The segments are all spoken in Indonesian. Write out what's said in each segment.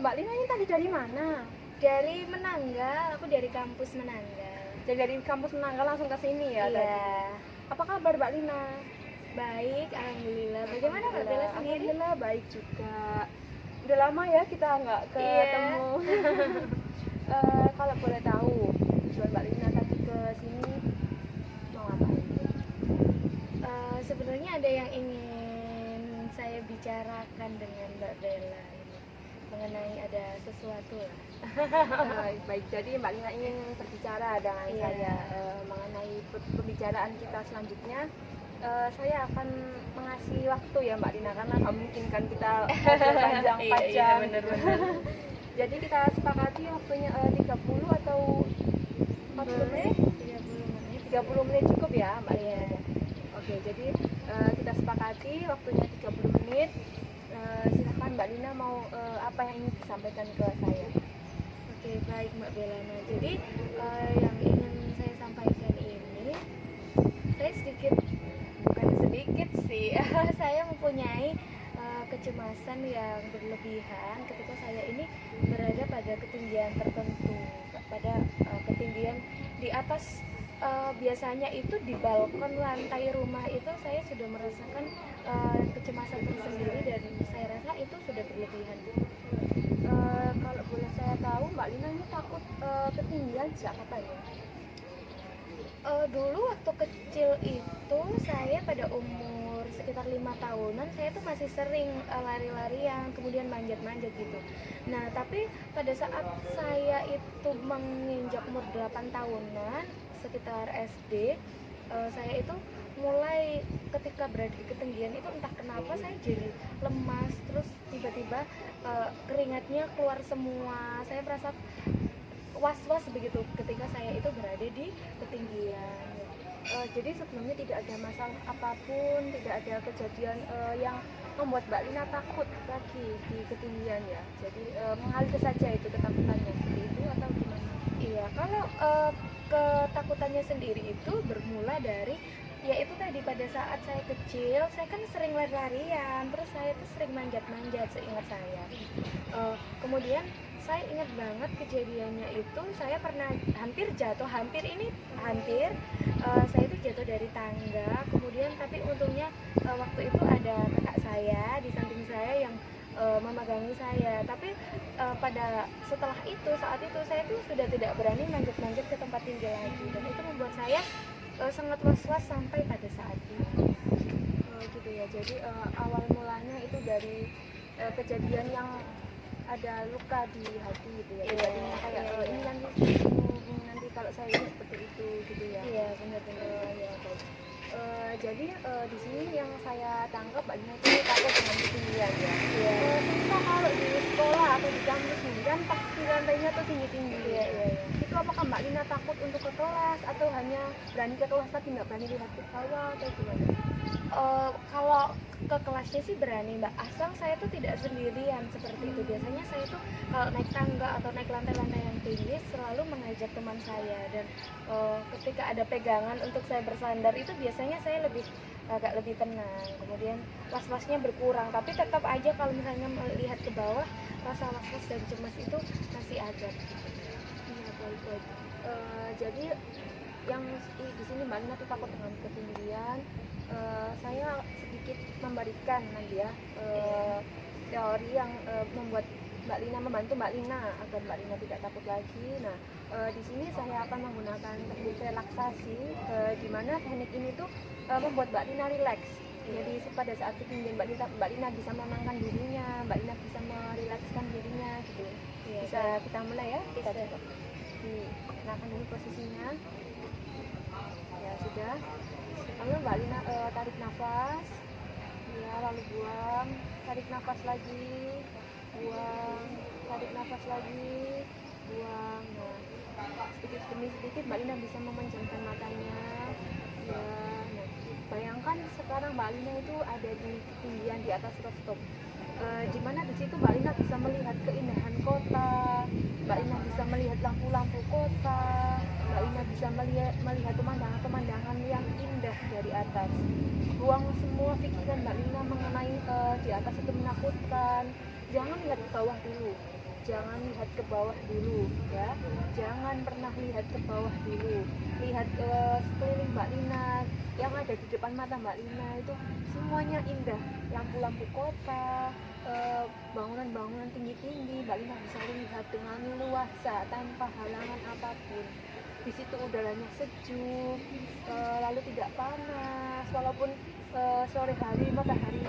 Mbak Lina ini tadi dari mana? Dari Menanggal, aku dari kampus Menanggal. Jadi dari kampus Menanggal langsung ke sini ya? Iya. Tadi. Apa kabar Mbak Lina? Baik, alhamdulillah. Bagaimana Mbak Bella sendiri? Alhamdulillah baik juga. Udah lama ya kita nggak ketemu. Kalau boleh tahu, tujuan Mbak Lina tadi ke sini mau ngapain? Sebenarnya ada yang ingin saya bicarakan dengan Mbak Bella ini mengenai ada sesuatu lah. Baik, jadi Mbak Lina ingin berbicara dengan Iya. saya mengenai pembicaraan kita selanjutnya. Saya akan mengasih waktu ya Mbak Lina karena nggak mungkin kan kita ngobrol panjang Iya, jam. benar-benar. Jadi kita sepakati waktunya 30 atau 40 menit? 30 menit. 30 menit cukup ya Mbak Lina? Iya. Oke, jadi kita sepakati waktunya 30 menit. Silahkan Mbak Lina mau apa yang ingin disampaikan ke saya? Oke, baik Mbak Bella. Nah, jadi yang ingin saya sampaikan ini, saya sedikit, bukan sedikit sih, saya mempunyai kecemasan yang berlebihan ketika saya ini berada pada ketinggian tertentu, pada ketinggian di atas biasanya itu di balkon lantai rumah itu saya sudah merasakan kecemasan tersendiri dan saya rasa itu sudah berlebihan. Kalau boleh saya tahu Mbak Lina ini takut ketinggian sejak kapan ya? Dulu waktu kecil itu saya pada umur sekitar 5 tahunan saya tuh masih sering lari-larian kemudian manjat-manjat gitu. Nah tapi pada saat saya itu menginjak umur 8 tahunan sekitar SD, saya itu mulai ketika berada di ketinggian itu entah kenapa saya jadi lemas, terus tiba-tiba keringatnya keluar semua, saya merasa was-was begitu ketika saya itu berada di ketinggian. Jadi sebelumnya tidak ada masalah apapun, tidak ada kejadian yang membuat Mbak Lina takut lagi di ketinggian ya. Jadi mengalir saja itu ketakutannya seperti itu atau gimana? Iya, kalau ketakutannya sendiri itu bermula dari ya itu tadi pada saat saya kecil saya kan sering lari-larian, terus saya tuh sering manjat-manjat seingat saya. Kemudian saya ingat banget kejadiannya itu saya pernah hampir jatuh, hampir saya itu jatuh dari tangga, kemudian tapi untungnya waktu itu ada kakak saya di samping saya yang memegangi saya, tapi pada setelah itu saat itu saya tuh sudah tidak berani manjat-manjat ke tempat tinggi lagi dan itu membuat saya sangat was-was sampai pada saat ini. Gitu ya. Jadi awal mulanya itu dari kejadian yang ada luka di hati gitu ya. Iya, Jadinya kayak iya. ini nanti kalau saya ini seperti itu gitu ya. Iya, benar-benar. Ya, baik. Jadi di sini yang saya tangkap Mbak Lina itu takut dengan ketinggian ya. Iya. Kita kalau di sekolah atau di kampus ini kan pasti lantainya tuh tinggi-tinggi. Iya. Itu apakah Mbak Lina takut untuk ke kelas atau hanya berani ke kelas tapi nggak berani lihat ke bawah atau gimana? Kalau ke kelasnya sih berani Mbak, asal saya tuh tidak sendirian seperti itu. Biasanya saya tuh kalau naik tangga atau naik lantai-lantai yang tinggi selalu mengajak teman saya dan ketika ada pegangan untuk saya bersandar itu biasanya saya agak lebih tenang, kemudian was-wasnya berkurang, tapi tetap aja kalau misalnya melihat ke bawah rasa was-was dan cemas itu masih ada. Iya, baik. Jadi yang di sini Mbak Lina tuh takut dengan ketinggian. Saya sedikit memberikan nanti ya teori yang membantu Mbak Lina agar Mbak Lina tidak takut lagi. Nah, di sini saya akan menggunakan teknik relaksasi, di mana teknik ini tuh membuat Mbak Lina rileks. Jadi pada saat ketinggian Mbak Lina bisa menenangkan dirinya, Mbak Lina bisa merilekskan dirinya gitu. Iya, Bisa kita mulai ya? Kita Bisa. coba. Dikenakan dulu posisinya. Ya sudah. Lalu Mbak Lina tarik nafas, ya lalu buang, tarik nafas lagi, buang, tarik nafas lagi, buang. Nah, sedikit demi sedikit Mbak Lina bisa memejamkan matanya. Ya, nah, bayangkan sekarang Mbak Lina itu ada di ketinggian di atas rooftop. Di mana di situ Mbak Lina bisa melihat keindahan kota, Mbak Lina bisa melihat lampu-lampu kota, Mbak Lina bisa melihat pemandangan-pemandangan yang indah dari atas. Buang semua pikiran Mbak Lina mengenai di atas itu menakutkan. Jangan lihat ke bawah dulu. jangan lihat ke bawah dulu ya, jangan pernah lihat ke bawah dulu. Lihat sekeliling Mbak Lina, yang ada di depan mata Mbak Lina itu semuanya indah, lampu-lampu kota, bangunan-bangunan tinggi-tinggi, Mbak Lina bisa lihat dengan luasa tanpa halangan apapun. Di situ udaranya sejuk, lalu tidak panas, walaupun sore hari matahari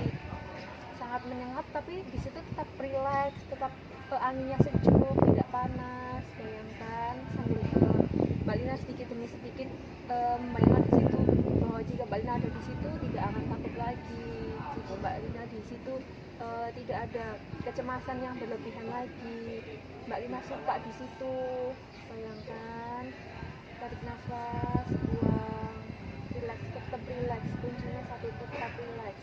sangat menyengat, tapi di situ tetap rileks, tetap anginnya sejuk, tidak panas. Bayangkan sambil Mbak Lina sedikit demi sedikit membayangkan di situ bahwa jika Mbak Lina ada di situ tidak akan takut lagi. Jika Mbak Lina di situ tidak ada kecemasan yang berlebihan lagi. Mbak Lina suka di situ. Bayangkan, tarik nafas, buang, rileks, tetap rileks. Kuncinya satu, tetap rileks.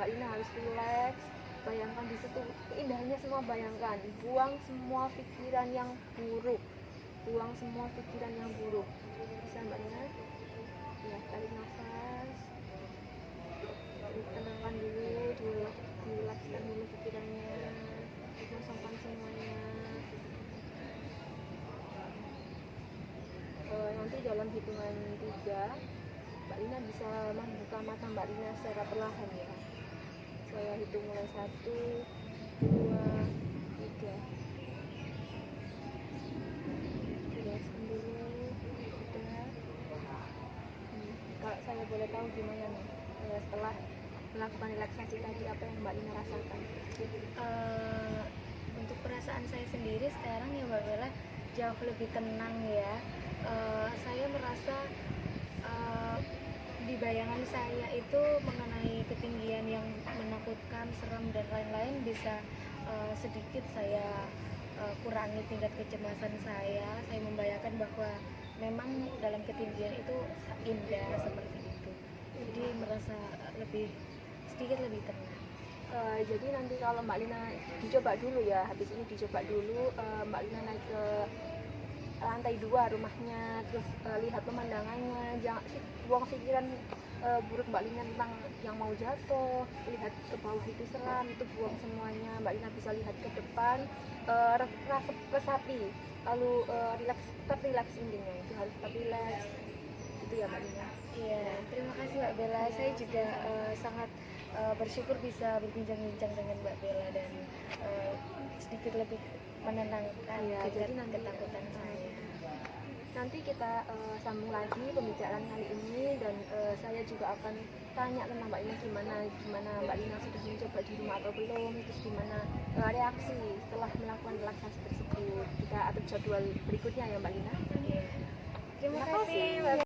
Mbak Lina harus rileks. Bayangkan di situ keindahannya semua, bayangkan. Buang semua pikiran yang buruk. Buang semua pikiran yang buruk. Bisa Mbak Lina? Ya, tarik nafas. Tenangkan dulu, dilekskan dulu pikirannya. Kosongkan semuanya. Nanti dalam hitungan 3 Mbak Lina bisa membuka mata Mbak Lina secara perlahan ya. Saya hitung mulai 1, 2, 3. Rilekskan dulu. Udah. Kalau saya boleh tahu gimana nih setelah melakukan relaksasi tadi, apa yang Mbak Lina rasakan? Untuk perasaan saya sendiri sekarang ya Mbak Bella jauh lebih tenang ya. Saya merasa di bayangan saya itu mengenai ketinggian yang menakutkan, seram dan lain-lain bisa sedikit saya kurangi tingkat kecemasan saya. Saya membayangkan bahwa memang dalam ketinggian itu indah seperti itu. Jadi merasa sedikit lebih tenang. Jadi nanti kalau Mbak Lina dicoba dulu ya, habis ini dicoba dulu, Mbak Lina naik ke lantai 2 rumahnya, terus lihat pemandangannya, jangan buang pikiran buruk Mbak Lina tentang yang mau jatuh, lihat ke bawah itu seram, itu buang semuanya. Mbak Lina bisa lihat ke depan, resapi, lalu tetap rileks intinya, itu harus tetap rileks, itu ya Mbak Lina. Iya, terima kasih Mbak Bella. Saya juga sangat bersyukur bisa berbincang-bincang dengan Mbak Bella dan sedikit lebih menenangkan Jadi nanti ketakutan saya. Nanti kita sambung lagi pembicaraan kali ini, dan saya juga akan tanya tentang Mbak Lina gimana Mbak Lina sudah mencoba di rumah atau belum, terus gimana reaksi setelah melakukan relaksasi tersebut. Kita atur jadwal berikutnya ya Mbak Lina.